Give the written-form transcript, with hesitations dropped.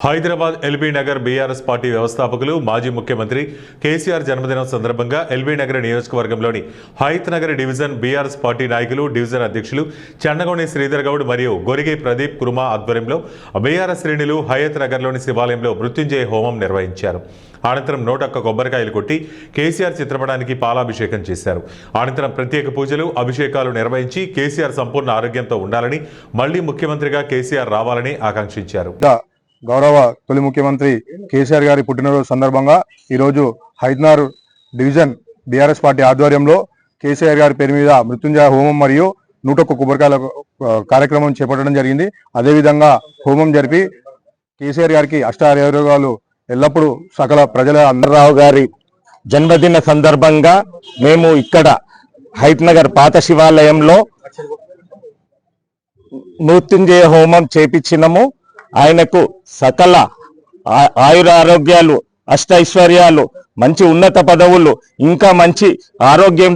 Hyderabad LB Nagar BRS party వ్యవస్థాపకులు మాజీ ముఖ్యమంత్రి కేసీఆర్ జన్మదినం సందర్భంగా ఎల్బీ నగర్ నియోజకవర్గంలోని Hayath Nagar division BRS party నాయకులు డివిజన్ అధ్యక్షులు చండగోని శ్రీధర్ గౌడ్ మరియు గొరిగి ప్రదీప్ కుర్మా ఆధ్వర్యంలో బీఆర్ఎస్ శ్రేణులు హయత్ నగర్లోని శివాలయంలో మృత్యుంజయ హోమం నిర్వహించారు. అనంతరం 101 కొబ్బరికాయలు కొట్టి కేసీఆర్ చిత్రపటానికి పాలాభిషేకం చేశారు. అనంతరం ప్రత్యేక పూజలు అభిషేకాలు నిర్వహించి కేసీఆర్ సంపూర్ణ ఆరోగ్యంతో ఉండాలని, మళ్లీ ముఖ్యమంత్రిగా కేసీఆర్ రావాలని ఆకాంక్షించారు. గౌరవ తొలి ముఖ్యమంత్రి కేసీఆర్ గారి పుట్టినరోజు సందర్భంగా ఈరోజు హైదనార్ డివిజన్ బీఆర్ఎస్ పార్టీ ఆధ్వర్యంలో కేసీఆర్ గారి పేరు మీద మృత్యుంజయ హోమం మరియు 101 కొబ్బరికాయల కార్యక్రమం చేపట్టడం జరిగింది. అదేవిధంగా హోమం జరిపి కేసీఆర్ గారికి అష్టారోగ్యాలు ఎల్లప్పుడూ సకల ప్రజల అందరరావు గారి జన్మదిన సందర్భంగా మేము ఇక్కడ హైత్ నగర్ పాత శివాలయంలో మృత్యుంజయ హోమం చేపించినము. ఆయనకు సకల ఆయురారోగ్యాలు, అష్టైశ్వర్యాలు, మంచి ఉన్నత పదవులు, ఇంకా మంచి ఆరోగ్యం